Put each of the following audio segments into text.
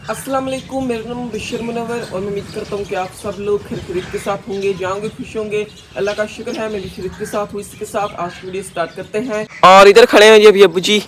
अस्सलाम वालेकुम, मेरा नाम बशर मुनव्वर और मैं उम्मीद करता हूँ कि आप सब लोग खैरियत के साथ होंगे, जाओगे खुश होंगे। अल्लाह का शुक्र है मैं भी खैरियत के साथ हूँ। इसके साथ आज की वीडियो स्टार्ट करते हैं और इधर खड़े हैं जी अभी अब्बू जी।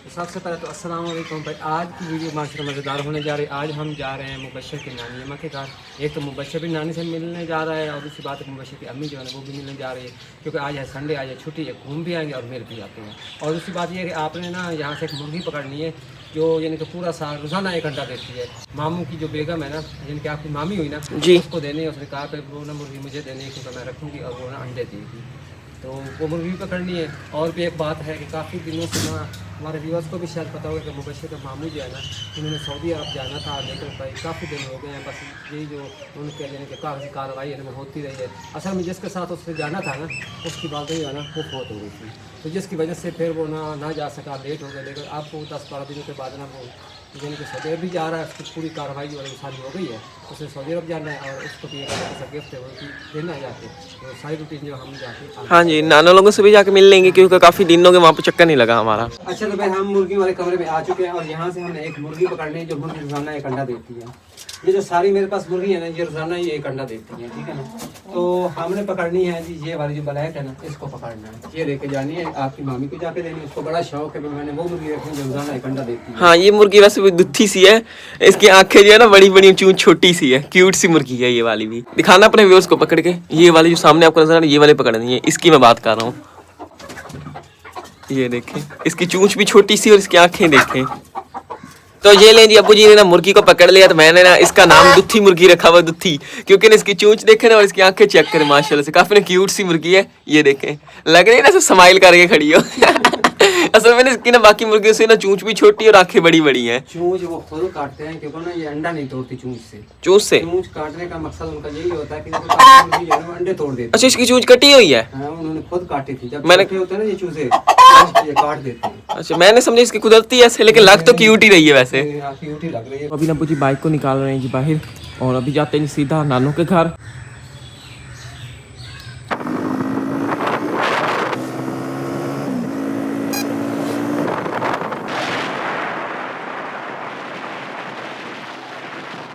सबसे पहले तो अस्सलाम वालेकुम भाई। आज की वीडियो माशाल्लाह मज़ेदार होने जा रही है। आज हम जा रहे हैं मुबशर की नानी अम्मा के घर। एक तो मुबशर भी नानी से मिलने जा रहा है और दूसरी बात है मुबशर की अम्मी जो है वो भी मिलने जा रही है, क्योंकि आज है संडे, आज है छुट्टी है, घूम भी आएंगे और मिल भी जाते हैं। और दूसरी बात यह है कि आपने ना यहाँ से एक मुर्गी पकड़नी है जो यानी कि पूरा साल रोज़ाना 1 घंटा देती है। मामू की जो बेगम है ना, यानी कि आपकी मामी हुई ना जी, उसको देनी है। उसने कहा कि वो ना मुर्गी मुझे देनी है क्योंकि मैं रखूँगी और वो ना अंडे देगी, तो वो मुर्गी भी पकड़नी है। और भी एक बात है कि काफ़ी दिनों से ना हमारे व्यूअर्स को भी शायद पता होगा कि मुबशर का मामू जो है ना, उन्होंने सऊदी अरब जाना था, लेकिन भाई काफ़ी दिन हो गए हैं। बस यही जो उनके यानी कि कागजी कार्रवाई है ना होती रही है। असल में जिसके साथ उससे जाना था ना उसकी बात जो है ना वो फौत हो गई थी, तो जिसकी वजह से फिर वो ना जा सका, लेट हो गया। लेकिन आपको 10-12 दिनों के बाद ना वो यानी कि सऊदी अरब भी जा रहा है। उसकी पूरी कार्रवाई जो है सारी हो गई है, उसने सऊदी अरब जाना है और उसको भी एक ऐसा गिफ्ट है वो देना है जाके। तो सारी रूटीन जो हम जाके हाँ जी, नाना लोगों से भी जाके मिल लेंगे क्योंकि काफ़ी दिन हो गए वहाँ पे चक्कर नहीं लगा हमारा। अच्छा तो भाई हम मुर्गी वाले कमरे में आ चुके हैं और यहाँ से हमने एक मुर्गी पकड़नी है जो मुर्गी रोजाना 1 अंडा देती है। ये जो सारी मेरे पास मुर्गी है ना ये रोजाना ये 1 अंडा देती है, ठीक है ना। तो हमने पकड़नी है जी ये वाली जो ब्लैक है ना, इसको पकड़ना है, ये लेके जानी है आपकी मामी को जाके देनी है। उसको बड़ा शौक है, मैंने वो मुर्गी रखी जो रोजाना 1 अंडा देती है। हाँ, ये मुर्गी वैसे भी दुत्थी सी है, इसकी आंखें जो है ना बड़ी बड़ी, चूंच छोटी सी है, क्यूट सी मुर्गी है ये वाली भी। दिखाना अपने व्यूअर्स को पकड़ के। ये वाली जो सामने आपको नजर आ रही है ये वाली पकड़नी है, इसकी मैं बात कर रहा हूँ। ये देखें, इसकी चूंच भी छोटी सी और इसकी आंखें देखें। तो ये लें जी, अब्बू जी ने ना मुर्गी को पकड़ लिया, तो मैंने ना इसका नाम दुत्थी मुर्गी रखा हुआ, दुत्थी, क्योंकि ना इसकी चूंच देखें ना और इसकी आंखें चेक करें, माशाल्लाह से काफी ना क्यूट सी मुर्गी है। ये देखें, लग रही है ना स्माइल करके खड़ी हो। असल में इसकी ना बाकी मुर्गियों से ना चूंच भी छोटी और आंखें बड़ी बड़ी हैं। चूंच वो खुद काटते हैं क्योंकि ना ये अंडा नहीं तोड़ती चूंच से। चूंच काटने का मकसद उनका यही होता है कि मुर्गी जो है वो अंडे तोड़ देती है। अच्छा, इसकी चूंच कटी हुई है? हाँ, उन्होंने खुद काटी थी। जब मैंने छोटे होते हैं ना ये चूजे ये काट देते हैं। अच्छा, मैंने समझा इसकी कुदरती है ऐसे, लेकिन लग तो क्यूट ही रही है वैसे। क्यूट ही लग रही है। अभी अब्बू जी बाइक को निकाल रहे हैं जी बाहर और अभी जाते हैं सीधा नानू के घर।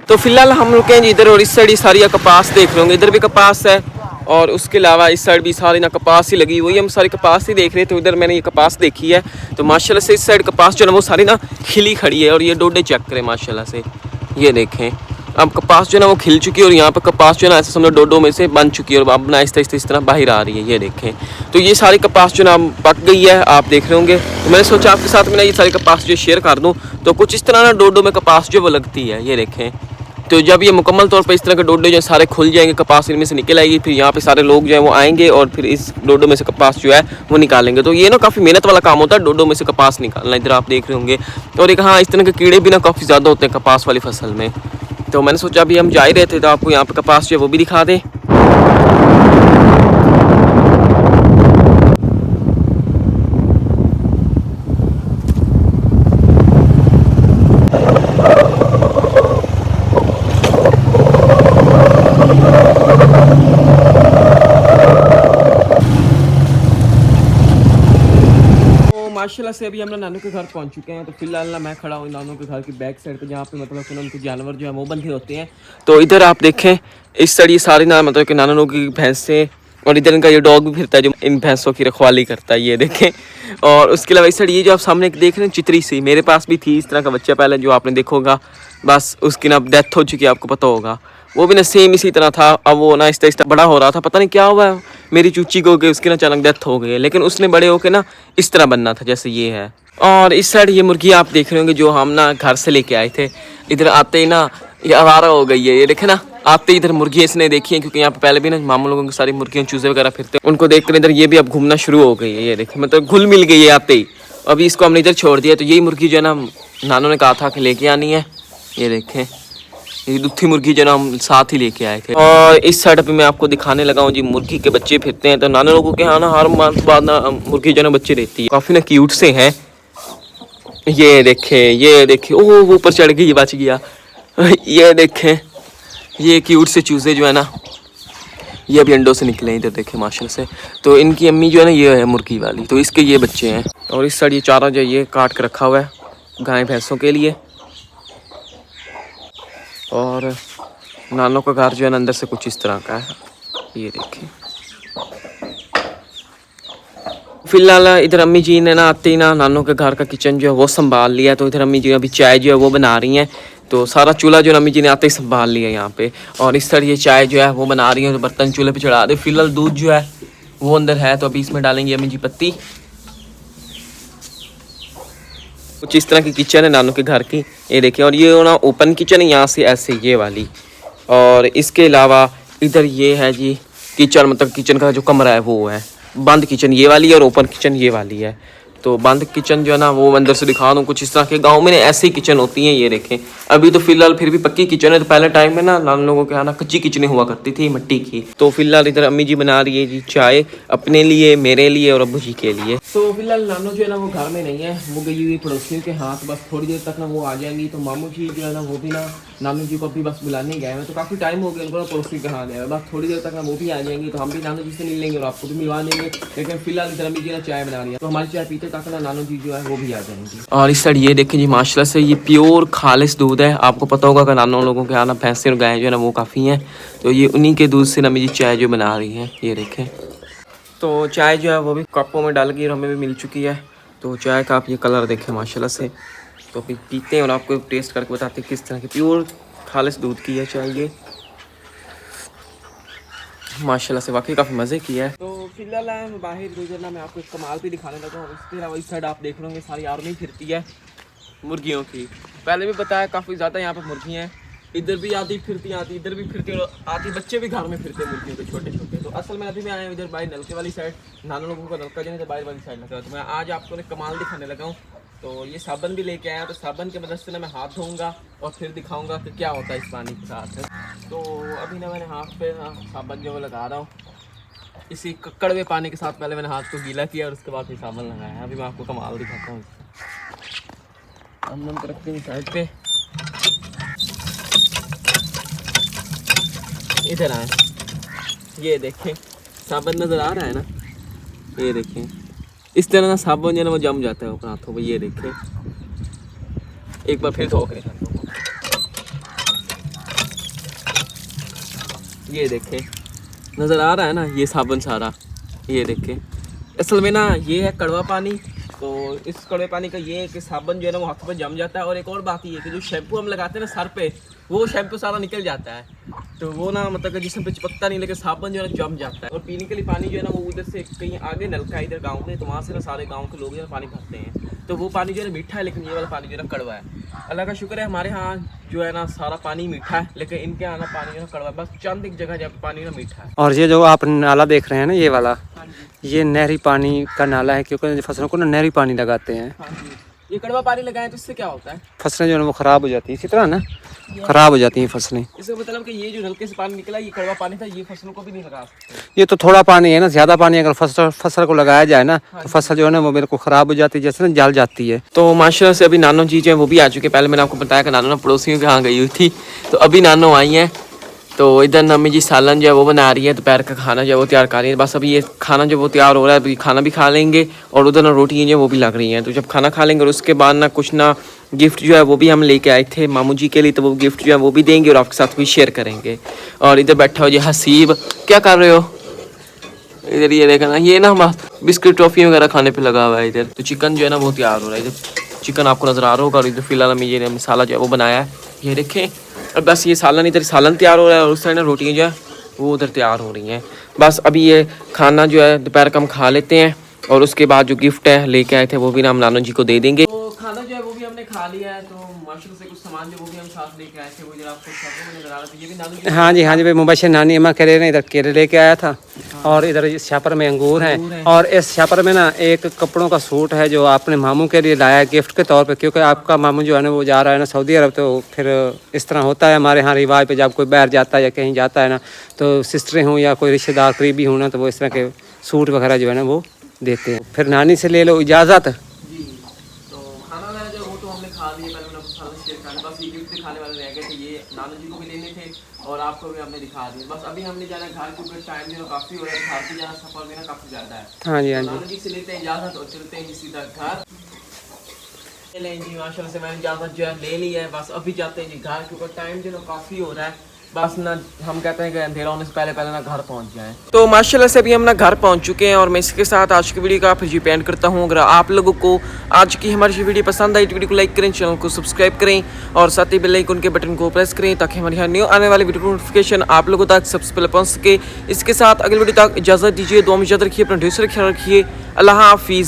तो फिलहाल हम रुके हैं जी इधर और इस साइड सारी कपास देख रहे होंगे, इधर भी कपास है और उसके अलावा इस साइड भी सारी ना कपास ही लगी हुई है। हम सारी कपास ही देख रहे थे, तो इधर मैंने ये कपास देखी है, तो माशाल्लाह से इस साइड कपास जो है वो सारी ना खिली खड़ी है। और ये डोडे चेक करें माशाल्लाह से, ये देखें अब कपास जो है ना वो खिल चुकी है और यहाँ पर कपास जो है ना ऐसे समझो डोडो में से बन चुकी है और अब ना आहिस्ता आहिस्ता इस तरह बाहर आ रही है। ये देखें, तो ये सारी कपास जो ना पक गई है, आप देख रहे होंगे। तो मैंने सोचा आपके साथ में ना ये सारी कपास जो शेयर कर दूँ, तो कुछ इस तरह ना डोडो में कपास जो वो लगती है। ये देखें, तो जब ये मुकम्मल तौर पर इस तरह के डोडे जो सारे खुल जाएंगे, कपास इनमें से निकल आएगी, फिर यहाँ पे सारे लोग जो है वो आएंगे और फिर इस डोडो में से कपास जो है वो निकालेंगे। तो ये ना काफ़ी मेहनत वाला काम होता है डोडो में से कपास निकालना, इधर आप देख रहे होंगे। और एक हाँ, इस तरह के कीड़े भी ना काफ़ी ज़्यादा होते हैं कपास वाली फसल में। तो मैंने सोचा अभी हम जा ही रहे थे तो आपको यहाँ पर कपास जो है वो भी दिखा दें। माशाल्लाह से अभी हम लोग नानू के घर पहुंच चुके हैं। तो फिलहाल ना मैं खड़ा हूँ नानू के घर की बैक साइड पे, जहाँ पे मतलब कि उनके जानवर जो है वो बंधे होते हैं। तो इधर आप देखें इस साइड ये सारी ना मतलब कि नानू की भैंसें और इधर इनका ये डॉग भी फिरता है जो इन भैंसों की रखवाली करता है। ये देखें, और उसके अलावा इस साइड ये जो आप सामने देख रहे हैं चितरी सी, मेरे पास भी थी इस तरह का बच्चा पहले, जो आपने देखा होगा, बस उसकी ना डेथ हो चुकी है, आपको पता होगा। वो भी ना सेम इसी तरह था, अब वो ना आहिस्ता आहिस्ता बड़ा हो रहा था, पता नहीं क्या हुआ है मेरी चूची को कि उसकी ना अचानक डेथ हो गई है, लेकिन उसने बड़े होकर ना इस तरह बनना था जैसे ये है। और इस साइड ये मुर्गी आप देख रहे होंगे जो हम ना घर से लेके आए थे, इधर आते ही ना ये आवारा हो गई है। ये देखे ना, आते इधर मुर्गी इसने देखी है, क्योंकि यहाँ पे पहले भी ना मामू लोगों की सारी मुर्गियाँ चूजे वगैरह फिरते हैं, उनको देखकर इधर ये भी अब घूमना शुरू हो गई है। ये देखे मतलब घुल मिल गई है आते ही। अभी इसको हमने इधर छोड़ दिया, तो यही मुर्गी जो है ना नानू ने कहा था कि लेके आनी है। ये देखें, ये दुत्थी मुर्गी जो ना हम साथ ही लेके आए थे। और इस साइड पे मैं आपको दिखाने लगा हूँ जी मुर्गी के बच्चे फिरते हैं। तो नाना लोगों के यहाँ ना हर मंथ बाद ना मुर्गी जो ना बच्चे रहती है, काफ़ी ना क्यूट से हैं। ये देखे, ओह वो ऊपर चढ़ गई, बच गया। ये देखें, ये क्यूट से चूजे जो है ना ये अभी अंडों से निकले हैं, इधर देखें माशाल्लाह से। तो इनकी अम्मी जो है ना ये है मुर्गी वाली, तो इसके ये बच्चे हैं। और इस साइड ये चारा जो ये काट के रखा हुआ है गाय भैंसों के लिए। और नानों का घर जो है ना अंदर से कुछ इस तरह का है, ये देखिए। फिलहाल इधर अम्मी जी ने ना आते ही ना नानों के घर का किचन जो है वो संभाल लिया। तो इधर अम्मी जी अभी चाय जो है वो बना रही हैं। तो सारा चूल्हा जो अम्मी जी ने आते ही संभाल लिया यहाँ पे। और इस तरह ये चाय जो है वो बना रही है, तो बर्तन चूल्हे पे चढ़ा दे। फिलहाल दूध जो है वो अंदर है, तो अभी इसमें डालेंगे अम्मी जी पत्ती। कुछ इस तरह की किचन है नानों के घर की, ये देखिए। और ये ना ओपन किचन है, यहाँ से ऐसे ये वाली। और इसके अलावा इधर ये है जी किचन, मतलब किचन का जो कमरा है वो है। बंद किचन ये वाली है और ओपन किचन ये वाली है। तो बंद किचन जो है ना वो अंदर से दिखा दूँ कुछ इस तरह के। गांव में ऐसे ही किचन होती हैं, ये देखें। अभी तो फिलहाल फिर भी पक्की किचन है, तो पहले टाइम में ना नान लोगों के यहाँ ना कच्ची किचनें हुआ करती थी मिट्टी की। तो फिलहाल इधर अम्मी जी बना रही है जी चाय अपने लिए, मेरे लिए और अब्बू जी के लिए। तो फिलहाल नानू जो है ना वो घर में नहीं है, वो गई हुई पड़ोसियों के हाथ। बस थोड़ी देर तक ना वो आ जाएंगी। तो मामू जी जो है ना वो भी ना नानू जी को अभी बस बुलाने गए हैं। तो काफ़ी टाइम हो गया उनको ना पड़ोसी के हाथ गया, बस थोड़ी देर तक ना वो भी आ जाएंगी। तो हम भी नानू जी से मिल लेंगे और आपको भी मिलवा देंगे। लेकिन फिलहाल इधर अम्मी जी ना चाय बना रही है, तो हमारी चाय पीते तक ना नानू जी जो है वो भी आ जाएंगी। और इस साइड ये देखें जी माशाल्लाह से ये प्योर खालिश दूध है। आपको पता होगा कि नानू लोगों के यहाँ ना भैंसें और गायें जो है ना वो काफ़ी हैं। तो ये उन्हीं के दूध से अम्मी जी चाय जो बना रही है, ये देखें। तो चाय जो है वो भी कपों में डाल के हमें भी मिल चुकी है। तो चाय का आप ये कलर देखें माशाल्लाह से। तो फिर पीते हैं और आपको टेस्ट करके बताते हैं किस तरह की प्योर खालिश दूध की है चाय ये। माशाल्लाह से वाकई काफ़ी मज़े की है। तो फिलहाल मैं बाहर गुजरना, मैं आपको एक कमाल भी दिखाने लगा हूँ। इसके अलावा इस साइड आप देख लोगे सारी आर्मी फिरती है मुर्गियों की। पहले भी बताया काफ़ी ज़्यादा यहाँ पर मुर्गी हैं। इधर भी आती फिरती आती, इधर भी फिरती और आती। बच्चे भी घर में फिरते हैं मुर्गियों के छोटे छोटे। तो असल में अभी मैं आया हूँ इधर बाहर नलके वाली साइड। नाना लोगों का नलका जो है बाहर वाली साइड लगा। तो मैं आज आपको एक कमाल दिखाने लगा हूँ। तो ये साबन भी लेके आया, तो साबन की मदद से ना मैं हाथ धोऊंगा और फिर दिखाऊंगा कि क्या होता है इस पानी के साथ। तो अभी ना मैंने हाथ पे ना साबन जो लगा रहा हूँ इसी कड़वे पानी के साथ। पहले मैंने हाथ को गीला किया और उसके बाद फिर साबन लगाया। अभी मैं आपको कमाल दिखाता हूँ। हम रखते हैं साइड पे, इधर आए, ये देखें साबन नज़र आ रहा है ना, ये देखें। इस तरह ना साबुन जो है ना वो जम जाता है ऊपर हाथों पर, ये देखें। एक बार फिर धो के ये देखें, नज़र आ रहा है ना ये साबुन सारा, ये देखें। असल में ना ये है कड़वा पानी। तो इस कड़वे पानी का ये है कि साबुन जो है ना वो हाथों पर जम जाता है। और एक और बात ये है कि जो शैम्पू हम लगाते हैं ना सर पे, वो शैम्पू सारा निकल जाता है। तो वो ना मतलब कि जिसम पे चिपकता नहीं, लेकिन साबुन जो है ना जम जाता है। और पीने के लिए पानी जो है ना वो उधर से कहीं आगे नलका है इधर गांव में, तो वहाँ से ना सारे गांव के लोग जो है पानी भरते हैं। तो वो पानी जो है मीठा है, लेकिन ये वाला पानी जो है ना कड़वा है। अल्लाह का शुक्र है हमारे यहाँ जो है ना सारा पानी मीठा है, लेकिन इनके यहाँ ना पानी जो है कड़वा है। बस चंद एक जगह जहाँ पानी ना मीठा है। और ये जो आप नाला देख रहे हैं ना ये वाला, ये नहरी पानी का नाला है, क्योंकि फसलों को ना नहरी पानी लगाते हैं। हाँ जी, ये कड़वा पानी लगाएं तो इससे क्या होता है? फसलें जो है वो ख़राब हो जाती है, इसी तरह ना ख़राब हो जाती हैं फसलें। इसका मतलब कि ये जो नलके से पानी निकला ये कड़वा पानी था, ये फसलों को भी नहीं लगा सकते। ये तो थोड़ा पानी है ना, ज़्यादा पानी अगर फसल को लगाया जाए ना तो फसल जो है ना वो बिल्कुल ख़राब हो जाती है, जैसे ना जल जाती है। तो माशाल्लाह से अभी नानो जी जो है वो भी आ चुके हैं। पहले मैंने आपको बताया कि नानो ना पड़ोसियों के यहाँ गई हुई थी, तो अभी नानो आई हैं। तो इधर नम्मी जी सालन जो है वो बना रही है, दोपहर का खाना जो है वो तैयार कर रही है। बस अभी ये खाना जो वो तैयार हो रहा है, अभी खाना भी खा लेंगे और उधर ना रोटियाँ जो है वो भी लग रही हैं। तो जब खाना खा लेंगे और उसके बाद ना कुछ ना गिफ्ट जो है वो भी हम लेके आए थे मामू जी के लिए, तो वो गिफ्ट जो है वो भी देंगे और आपके साथ भी शेयर करेंगे। और इधर बैठा हो जी हसीब, क्या कर रहे हो? इधर ये देखा ना, ये ना हम बिस्किट टॉफ़ी वगैरह खाने पे लगा हुआ है इधर। तो चिकन जो है ना वो तैयार हो रहा है, इधर चिकन आपको नज़र आ रहा होगा। और इधर फिलहाल हमें ये मसाला जो है वो बनाया है, ये देखें। और बस ये सालन, इधर सालन तैयार हो रहा है और उस साइड ना रोटियाँ जो है वो उधर तैयार हो रही हैं। बस अभी ये खाना जो है दोपहर का हम खा लेते हैं और उसके बाद जो गिफ्ट है लेके आए थे वो भी ना हम नानो जी को दे देंगे। तो खाना जो है वो भी हमने खा लिया है। तो माशाल्लाह से कुछ सामान जो वो भी हम साथ लेके आए थे, वो जरा आपको नजर आ रहा था। ये भी नानो जी, हाँ जी भाई, मुबशर नानी अम्मा कह रहे हैं इधर केले लेके आया था। और इधर इस छापर में अंगूर हैं। और इस छापर में ना एक कपड़ों का सूट है जो आपने मामू के लिए लाया है गिफ्ट के तौर पे, क्योंकि आपका मामू जो है ना वो जा रहा है ना सऊदी अरब। तो फिर इस तरह होता है हमारे यहाँ रिवाज पे, जब कोई बाहर जाता है या कहीं जाता है ना तो सिस्टरें हों या कोई रिश्तेदार करीबी हों ना, तो वो इस तरह के सूट वगैरह जो है ना वो देते हैं। फिर नानी से ले लो इजाज़त। जी। तो खाना वगैरह जो वो तो हमने खा लिया। पहले मैंने सारा शेयर करना, बस ये गिफ्ट दिखाने वाले रह गए थे। ये नानो जी को भी लेने थे और आपको भी हमने दिखा दिए। बस अभी हमने जाना घर, क्योंकि टाइम जो काफ़ी हो रहा है, घर भी जाना सफर भी ना काफ़ी ज़्यादा है। हाँ जी, हाँ नानो जी। जी से लेते हैं इजाज़त और चलते हैं सीधा घर। चलें जी माशाल्लाह से मैंने इजाज़त जो है ले ली है, बस अभी जाते हैं जी घर, क्योंकि टाइम जो है काफ़ी हो रहा है, बस ना हम कहते हैं कि अंधेरा होने से पहले पहले ना घर पहुंच जाएं। तो माशाल्लाह से अभी हम ना घर पहुंच चुके हैं और मैं इसके साथ आज की वीडियो का फिर जी पेंड करता हूं। अगर आप लोगों को आज की हमारी वीडियो पसंद आई तो वीडियो को लाइक करें, चैनल को सब्सक्राइब करें और साथ ही बेल आइकन के बटन को प्रेस करें ताकि हमारी न्यू आने वाली वीडियो नोटिफिकेशन आप लोगों तक सबसे पहले पहुँच सके। इसके साथ अगली वीडियो तक इजाज़त दीजिए, दुआ में याद रखिए, अपना ढेर सारा ख्याल रखिए। अल्लाह हाफिज़।